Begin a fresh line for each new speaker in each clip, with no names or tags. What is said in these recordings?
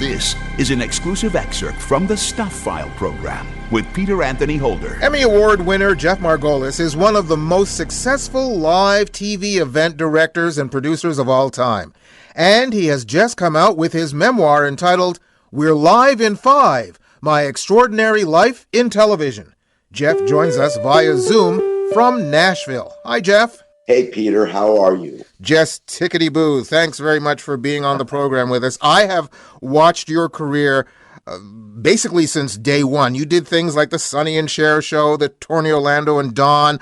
This is an exclusive excerpt from the Stuff File program with Peter Anthony Holder.
Emmy Award winner Jeff Margolis is one of the most successful live TV event directors and producers of all time. And he has just come out with his memoir entitled, We're Live in 5, My Extraordinary Life in Television. Jeff joins us via Zoom from Nashville. Hi, Jeff.
Hey, Peter, how are you?
Just tickety-boo. Thanks very much for being on the program with us. I have watched your career basically since day one. You did things like the Sonny and Cher show, the Tony Orlando and Dawn.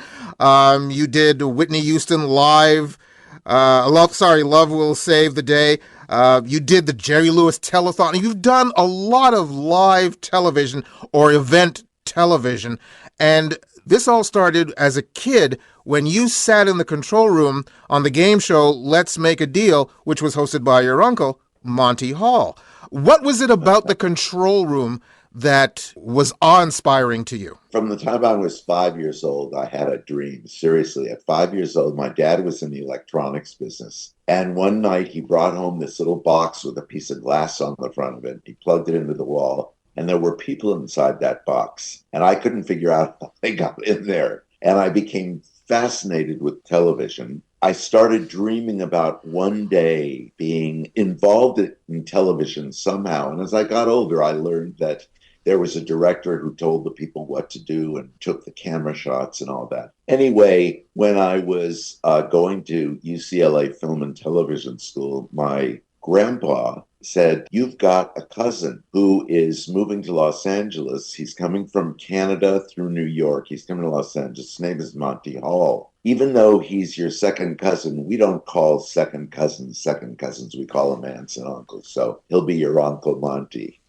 You did Whitney Houston Live. Love Will Save the Day. You did the Jerry Lewis Telethon. You've done a lot of live television or event television. And this all started as a kid when you sat in the control room on the game show Let's Make a Deal, which was hosted by your uncle, Monty Hall. What was it about the control room that was awe-inspiring to you?
From the time I was 5 years old, I had a dream. Seriously, at 5 years old, my dad was in the electronics business. And one night he brought home this little box with a piece of glass on the front of it. He plugged it into the wall, and there were people inside that box. And I couldn't figure out how they got in there. And I became fascinated with television. I started dreaming about one day being involved in television somehow. And as I got older, I learned that there was a director who told the people what to do and took the camera shots and all that. Anyway, when I was going to UCLA Film and Television School, my grandpa said, you've got a cousin who is moving to Los Angeles. He's coming from Canada through New York. He's coming to Los Angeles. His name is Monty Hall. Even though he's your second cousin, we don't call second cousins. We call them aunts and uncles. So he'll be your Uncle Monty.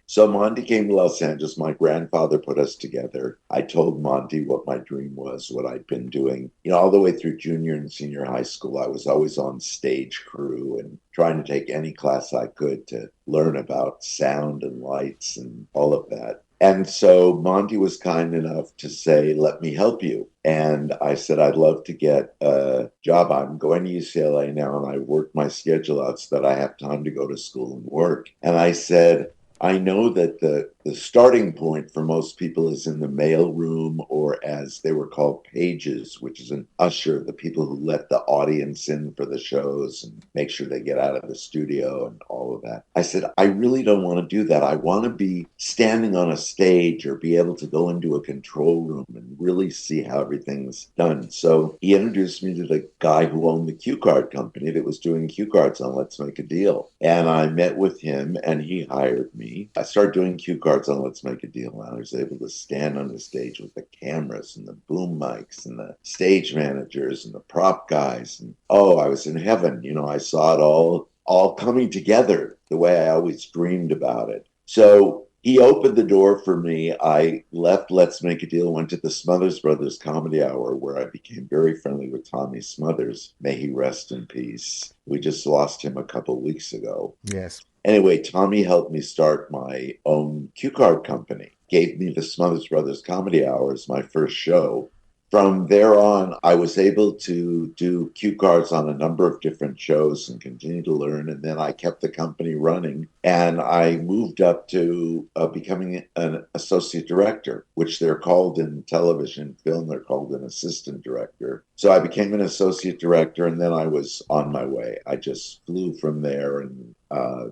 So Monty came to Los Angeles. My grandfather put us together. I told Monty what my dream was, what I'd been doing. You know, all the way through junior and senior high school, I was always on stage crew and trying to take any class I could to learn about sound and lights and all of that. And so Monty was kind enough to say, let me help you. And I said, I'd love to get a job. I'm going to UCLA now, and I work my schedule out so that I have time to go to school and work. And I said, I know that the starting point for most people is in the mail room, or as they were called, pages, which is an usher, the people who let the audience in for the shows and make sure they get out of the studio and all of that. I said, I really don't want to do that. I want to be standing on a stage or be able to go into a control room and really see how everything's done. So he introduced me to the guy who owned the cue card company that was doing cue cards on Let's Make a Deal. And I met with him and he hired me. I started doing cue cards on Let's Make a Deal, and I was able to stand on the stage with the cameras and the boom mics and the stage managers and the prop guys. And I was in heaven. You know, I saw it all coming together the way I always dreamed about it. So he opened the door for me. I left Let's Make a Deal, went to the Smothers Brothers Comedy Hour, where I became very friendly with Tommy Smothers. May he rest in peace. We just lost him a couple of weeks ago.
Yes.
Anyway, Tommy helped me start my own cue card company, gave me the Smothers Brothers Comedy Hour as my first show. From there on, I was able to do cue cards on a number of different shows and continue to learn. And then I kept the company running, and I moved up to becoming an associate director, which they're called in television, film, they're called an assistant director. So I became an associate director, and then I was on my way. I just flew from there and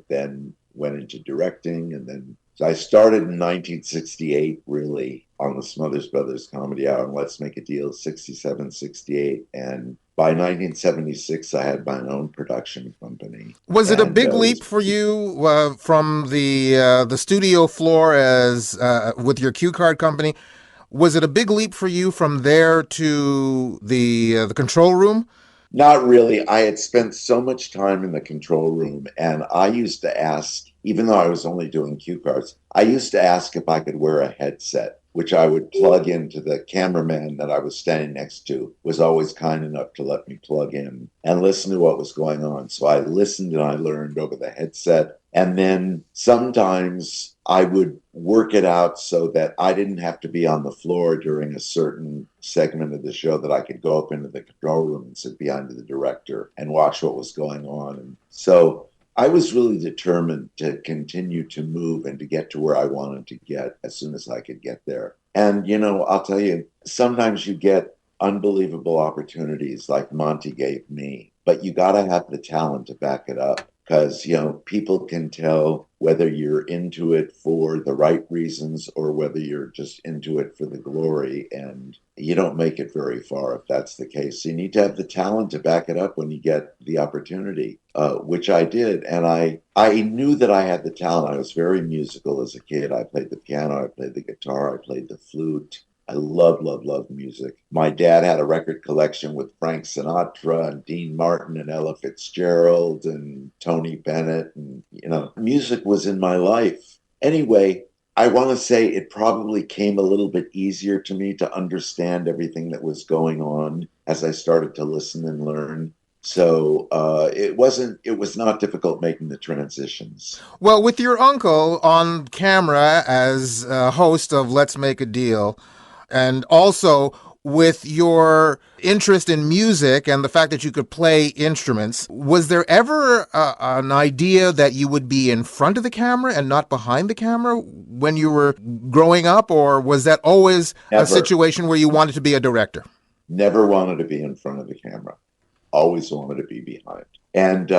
then went into directing. And then so I started in 1968, really, on the Smothers Brothers Comedy Hour, and Let's Make a Deal, 67, 68. And by 1976, I had my own production company.
Was it a big leap for you from the studio floor as with your cue card company? Was it a big leap for you from there to the control room?
Not really. I had spent so much time in the control room, and I used to ask, even though I was only doing cue cards, I used to ask if I could wear a headset, which I would plug into. The cameraman that I was standing next to was always kind enough to let me plug in and listen to what was going on. So I listened and I learned over the headset. And then sometimes I would work it out so that I didn't have to be on the floor during a certain segment of the show, that I could go up into the control room and sit behind the director and watch what was going on. And so I was really determined to continue to move and to get to where I wanted to get as soon as I could get there. And, I'll tell you, sometimes you get unbelievable opportunities like Monty gave me, but you got to have the talent to back it up because, people can tell whether you're into it for the right reasons or whether you're just into it for the glory. And you don't make it very far if that's the case. So you need to have the talent to back it up when you get the opportunity, which I did. And I knew that I had the talent. I was very musical as a kid. I played the piano, I played the guitar, I played the flute. I love music. My dad had a record collection with Frank Sinatra and Dean Martin and Ella Fitzgerald and Tony Bennett. And, music was in my life. Anyway, I want to say it probably came a little bit easier to me to understand everything that was going on as I started to listen and learn. So it was not difficult making the transitions.
Well, with your uncle on camera as a host of Let's Make a Deal, and also with your interest in music and the fact that you could play instruments, was there ever an idea that you would be in front of the camera and not behind the camera when you were growing up? Or was that always a
Never,
situation where you wanted to be a director?
never wanted to be in front of the camera. Always wanted to be behind. And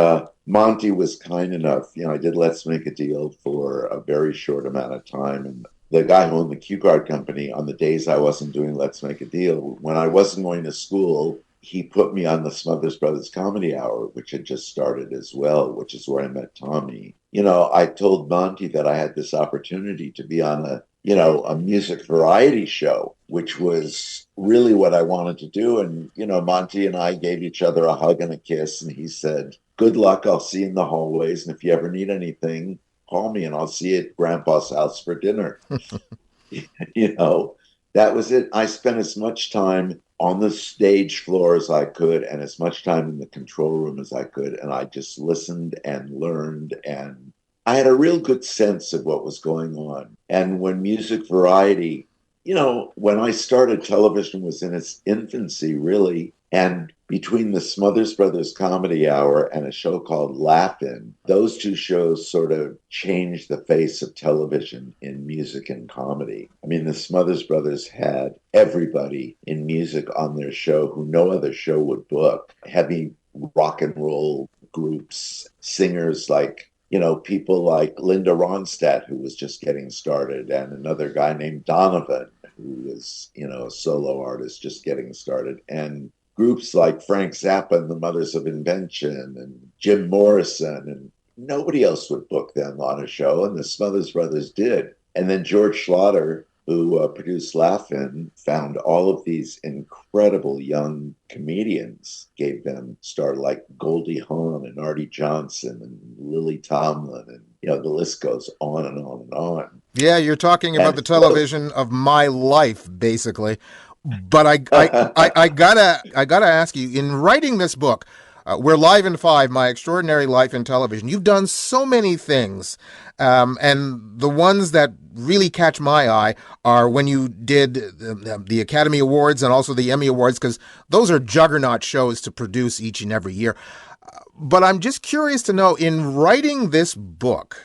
Monty was kind enough, I did Let's Make a Deal for a very short amount of time. And the guy who owned the cue card company, on the days I wasn't doing Let's Make a Deal, when I wasn't going to school, he put me on the Smothers Brothers Comedy Hour, which had just started as well, which is where I met Tommy. I told Monty that I had this opportunity to be on a music variety show, which was really what I wanted to do. And, Monty and I gave each other a hug and a kiss. And he said, good luck. I'll see you in the hallways. And if you ever need anything, call me and I'll see you at Grandpa's house for dinner. That was it. I spent as much time on the stage floor as I could and as much time in the control room as I could. And I just listened and learned, and I had a real good sense of what was going on. And when music variety, when I started, television was in its infancy, really. And between the Smothers Brothers Comedy Hour and a show called Laugh-In, those two shows sort of changed the face of television in music and comedy. I mean, the Smothers Brothers had everybody in music on their show who no other show would book. Heavy rock and roll groups, singers like, people like Linda Ronstadt, who was just getting started, and another guy named Donovan, who was, a solo artist just getting started. And groups like Frank Zappa and the Mothers of Invention and Jim Morrison, and nobody else would book them on a show, and the Smothers Brothers did. And then George Schlatter, who produced Laugh-In, found all of these incredible young comedians, gave them start like Goldie Hawn and Artie Johnson and Lily Tomlin, and the list goes on and on and on.
Yeah, you're talking about the television of my life, basically. But I gotta ask you, in writing this book, We're Live in Five, My Extraordinary Life in Television, you've done so many things. And the ones that really catch my eye are when you did the Academy Awards and also the Emmy Awards, because those are juggernaut shows to produce each and every year. But I'm just curious to know, in writing this book,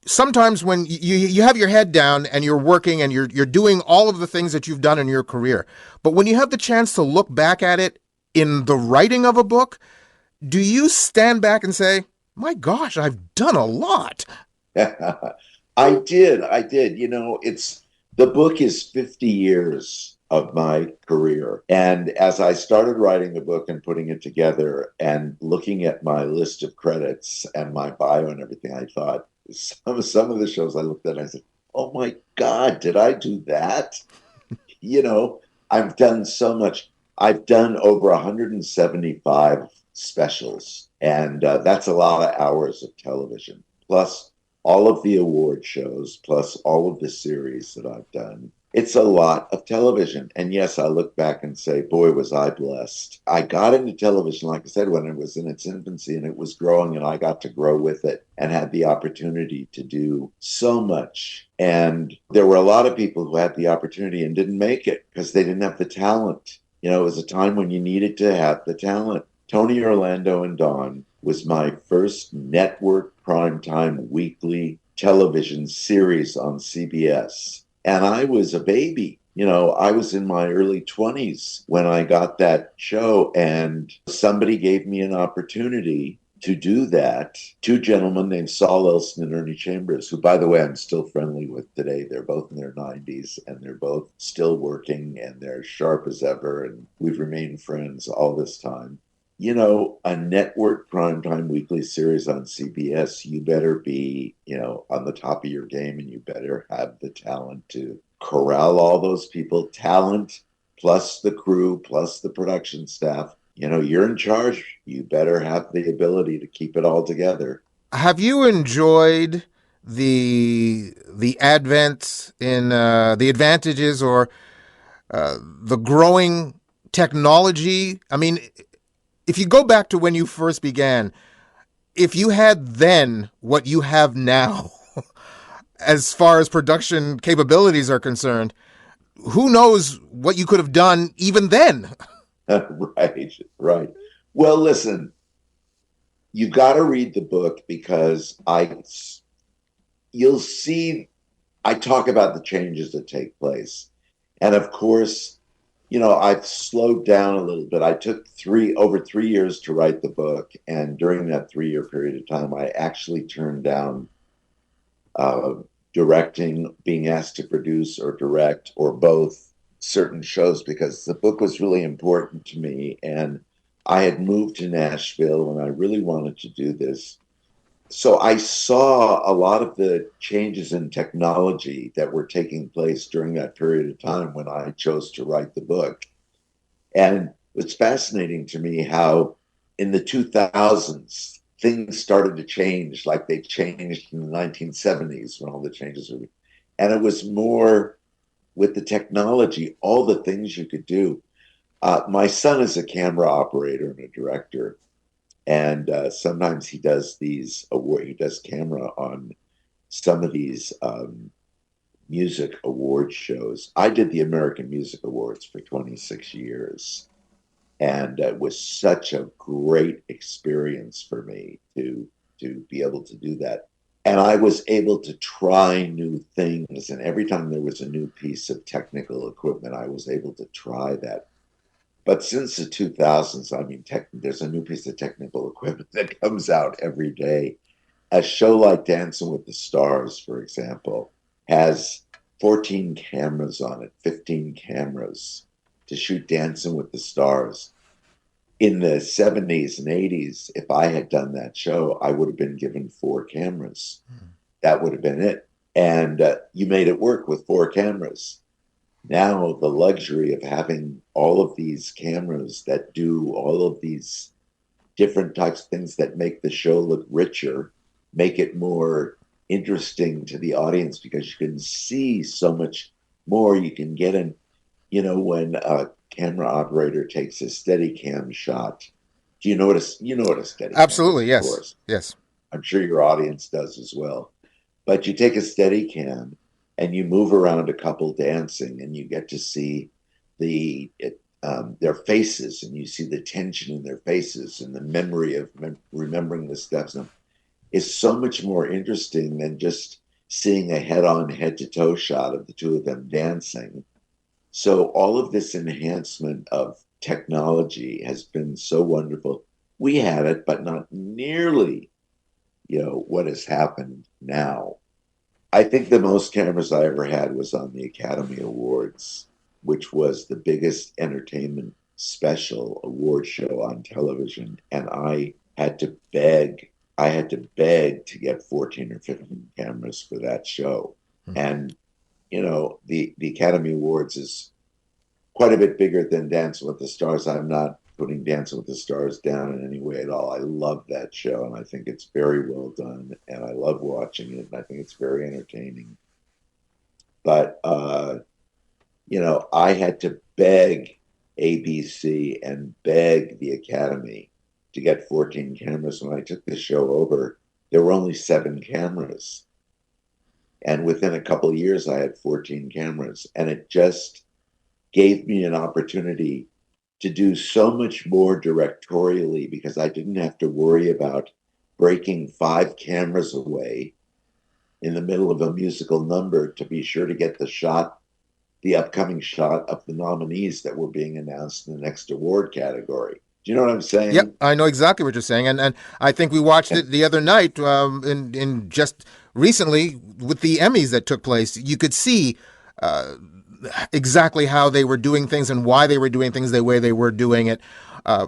sometimes when you have your head down and you're working and you're doing all of the things that you've done in your career, but when you have the chance to look back at it in the writing of a book, do you stand back and say, my gosh, I've done a lot?
I did. The book is 50 years of my career. And as I started writing the book and putting it together and looking at my list of credits and my bio and everything, I thought, some of the shows I looked at, I said, oh my God, did I do that? I've done so much. I've done over 175 specials, and that's a lot of hours of television, plus all of the award shows, plus all of the series that I've done. It's a lot of television. And yes, I look back and say, boy, was I blessed. I got into television, like I said, when it was in its infancy and it was growing, and I got to grow with it and had the opportunity to do so much. And there were a lot of people who had the opportunity and didn't make it because they didn't have the talent. It was a time when you needed to have the talent Tony, Orlando, and Dawn was my first network primetime weekly television series on CBS. And I was a baby. I was in my early 20s when I got that show, and somebody gave me an opportunity to do that. Two gentlemen named Saul Elson and Ernie Chambers, who, by the way, I'm still friendly with today. They're both in their 90s and they're both still working and they're sharp as ever. And we've remained friends all this time. A network primetime weekly series on CBS, you better be, on the top of your game, and you better have the talent to corral all those people, talent plus the crew, plus the production staff. You're in charge. You better have the ability to keep it all together.
Have you enjoyed the advent in the advantages or the growing technology? I mean, if you go back to when you first began, if you had then what you have now, as far as production capabilities are concerned, who knows what you could have done even then?
Right, right. Well, listen, you've got to read the book because you'll see I talk about the changes that take place. And of course, I've slowed down a little bit. I took over 3 years to write the book. And during that 3 year period of time, I actually turned down uh, directing, being asked to produce or direct or both certain shows because the book was really important to me. And I had moved to Nashville and I really wanted to do this. So I saw a lot of the changes in technology that were taking place during that period of time when I chose to write the book. And it's fascinating to me how in the 2000s, things started to change like they changed in the 1970s when all the changes were. And it was more with the technology, all the things you could do. My son is a camera operator and a director. And sometimes he does he does camera on some of these music award shows. I did the American Music Awards for 26 years. And it was such a great experience for me to be able to do that. And I was able to try new things. And every time there was a new piece of technical equipment, I was able to try that. But since the 2000s, I mean, there's a new piece of technical equipment that comes out every day. A show like Dancing with the Stars, for example, has 14 cameras on it, 15 cameras to shoot Dancing with the Stars. In the 70s and 80s, if I had done that show, I would have been given 4 cameras. That would have been it. And you made it work with 4 cameras. Now, the luxury of having all of these cameras that do all of these different types of things that make the show look richer, make it more interesting to the audience because you can see so much more. You can get in, when a camera operator takes a steady cam shot. Do you know what a steady cam is,
Absolutely,
of
yes.
course.
Yes.
I'm sure your audience does as well. But you take a steady cam and you move around a couple dancing and you get to see their faces, and you see the tension in their faces and the memory of remembering the steps. And is so much more interesting than just seeing a head-on, head-to-toe shot of the two of them dancing. So all of this enhancement of technology has been so wonderful. We had it, but not nearly, what has happened now. I think the most cameras I ever had was on the Academy Awards, which was the biggest entertainment special award show on television. And I had to beg to get 14 or 15 cameras for that show. And, the Academy Awards is quite a bit bigger than Dancing with the Stars. I'm not putting Dancing with the Stars down in any way at all. I love that show, and I think it's very well done, and I love watching it, and I think it's very entertaining. But I had to beg ABC and beg the Academy to get 14 cameras. When I took the show over, there were only 7 cameras. And within a couple of years, I had 14 cameras. And it just gave me an opportunity to do so much more directorially because I didn't have to worry about breaking 5 cameras away in the middle of a musical number to be sure to get the upcoming shot of the nominees that were being announced in the next award category. Do you know what I'm
Yep,
saying?
I know exactly what you're saying, and I think we watched it the other night in just recently with the Emmys that took place. You could see uh, exactly how they were doing things and why they were doing things the way they were doing it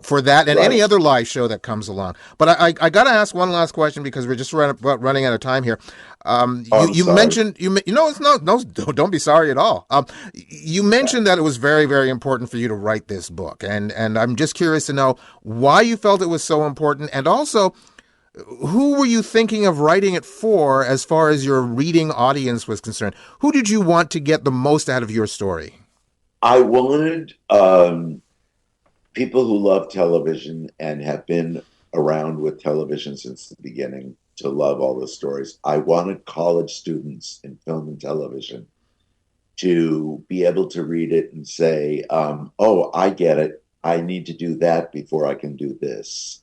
for that and any
Right.
other live show that comes along. But I got to ask one last question because we're just running out of time here.
Oh,
You
I'm
you
sorry.
mentioned you know it's no don't be sorry at all. You mentioned that it was very very important for you to write this book, and I'm just curious to know why you felt it was so important, and also who were you thinking of writing it for as far as your reading audience was concerned? Who did you want to get the most out of your story?
I wanted people who love television and have been around with television since the beginning to love all the stories. I wanted college students in film and television to be able to read it and say, oh, I get it. I need to do that before I can do this.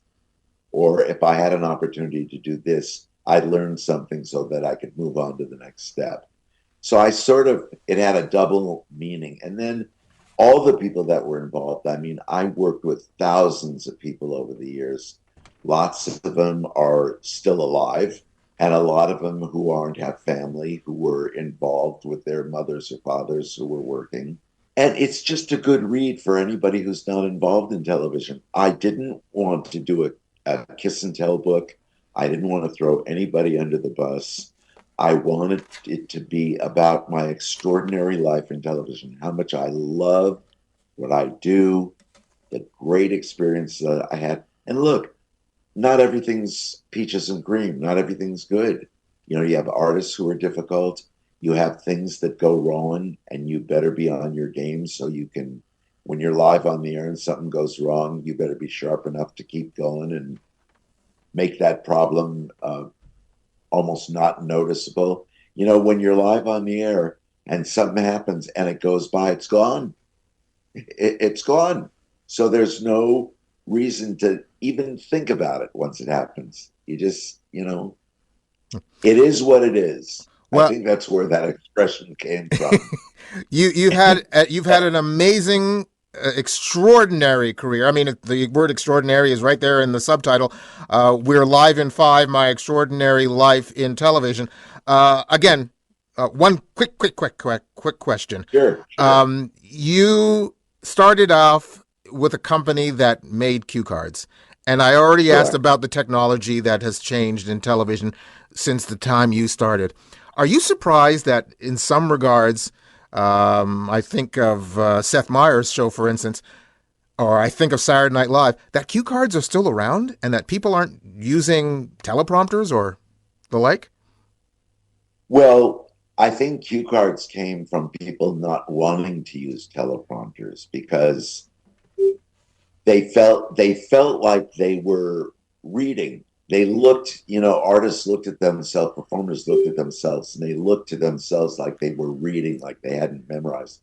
Or if I had an opportunity to do this, I learned something so that I could move on to the next step. So it had a double meaning. And then all the people that were involved, I mean, I worked with thousands of people over the years. Lots of them are still alive, and a lot of them who aren't have family who were involved with their mothers or fathers who were working. And it's just a good read for anybody who's not involved in television. I didn't want to do a kiss and tell book. I didn't want to throw anybody under the bus. I wanted it to be about my extraordinary life in television, how much I love what I do, the great experience that I had. And look, not everything's peaches and cream, not everything's good. You know, you have artists who are difficult, you have things that go wrong, and you better be on your game so you can, when you're live on the air and something goes wrong, you better be sharp enough to keep going and make that problem almost not noticeable. You know, when you're live on the air and something happens and it goes by, it's gone. It's gone. So there's no reason to even think about it once it happens. You just, it is what it is. I
Well,
think that's where that expression came from.
you've had an amazing, extraordinary career. I mean, the word "extraordinary" is right there in the subtitle. We're live in five: My Extraordinary Life in Television. Again, one quick question.
Sure, sure.
You started off with a company that made cue cards. And I already asked
Correct.
about the technology that has changed in television since the time you started. Are you surprised that, in some regards, I think of Seth Meyers' show, for instance, or I think of Saturday Night Live, that cue cards are still around and that people aren't using teleprompters or the like?
Well, I think cue cards came from people not wanting to use teleprompters because they felt like they were reading. They looked, artists looked at themselves, performers looked at themselves, and they looked to themselves like they were reading, like they hadn't memorized.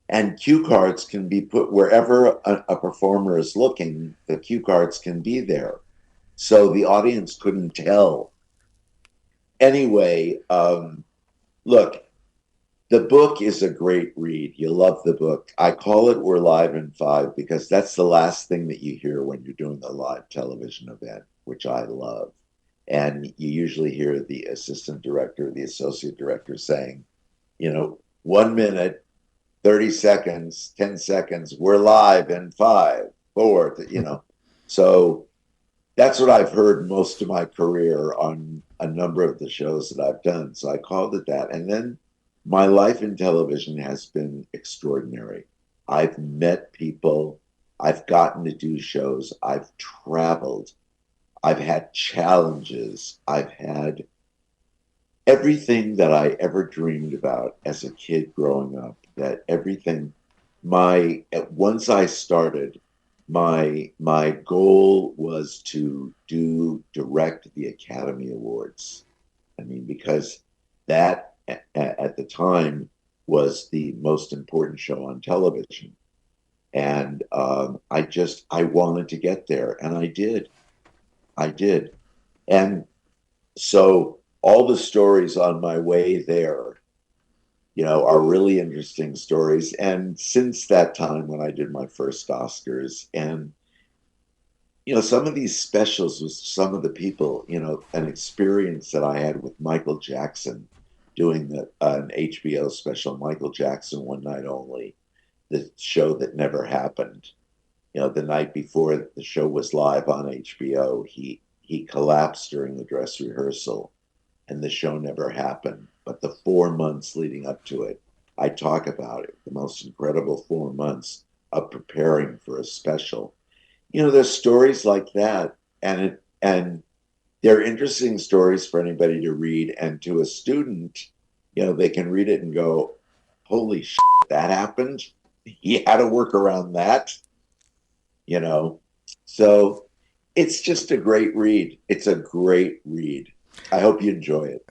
And cue cards can be put wherever a performer is looking, the cue cards can be there. So the audience couldn't tell. Anyway, look, the book is a great read. You love the book. I call it We're Live in Five because that's the last thing that you hear when you're doing a live television event, which I love. And you usually hear the assistant director, the associate director saying, 1 minute, 30 seconds, 10 seconds, we're live in five, four, So that's what I've heard most of my career on a number of the shows that I've done. So I called it that. And then my life in television has been extraordinary. I've met people, I've gotten to do shows, I've traveled, I've had challenges, I've had everything that I ever dreamed about as a kid growing up. That everything, once I started, my goal was to direct the Academy Awards. I mean, because that at the time was the most important show on television. And I wanted to get there, and I did. I did. And so all the stories on my way there, are really interesting stories. And since that time when I did my first Oscars, and some of these specials with some of the people, an experience that I had with Michael Jackson doing an HBO special, Michael Jackson One Night Only, the show that never happened. The night before the show was live on HBO, he collapsed during the dress rehearsal, and the show never happened. But the 4 months leading up to it, I talk about it, the most incredible 4 months of preparing for a special. There's stories like that, and they're interesting stories for anybody to read. And to a student, they can read it and go, "Holy shit, that happened! He had to work around that." So it's just a great read. It's a great read. I hope you enjoy it.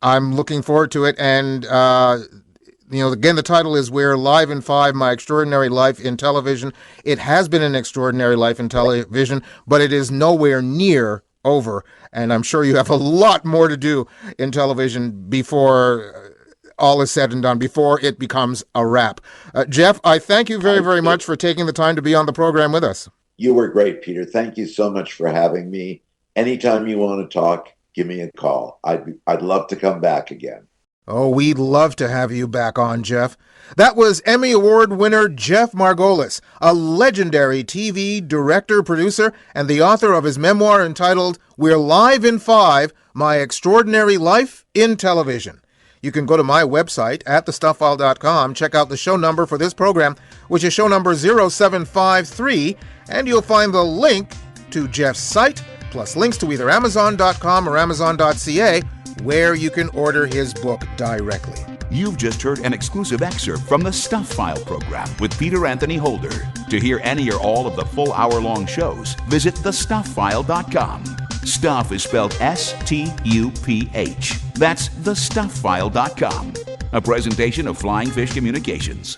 I'm looking forward to it. And, again, the title is We're Live in 5, My Extraordinary Life in Television. It has been an extraordinary life in television, but it is nowhere near over. And I'm sure you have a lot more to do in television before all is said and done, before it becomes a wrap. Jeff, I thank you very, very much for taking the time to be on the program with us.
You were great, Peter. Thank you so much for having me. Anytime you want to talk, give me a call. I'd love to come back again.
Oh, we'd love to have you back on, Jeff. That was Emmy Award winner Jeff Margolis, a legendary TV director, producer, and the author of his memoir entitled We're Live in 5, My Extraordinary Life in Television. You can go to my website at thestufffile.com, check out the show number for this program, which is show number 0753, and you'll find the link to Jeff's site, plus links to either Amazon.com or Amazon.ca, where you can order his book directly.
You've just heard an exclusive excerpt from the Stuff File program with Peter Anthony Holder. To hear any or all of the full hour-long shows, visit thestufffile.com. Stuff is spelled S-T-U-P-H. That's thestufffile.com. A presentation of Flying Fish Communications.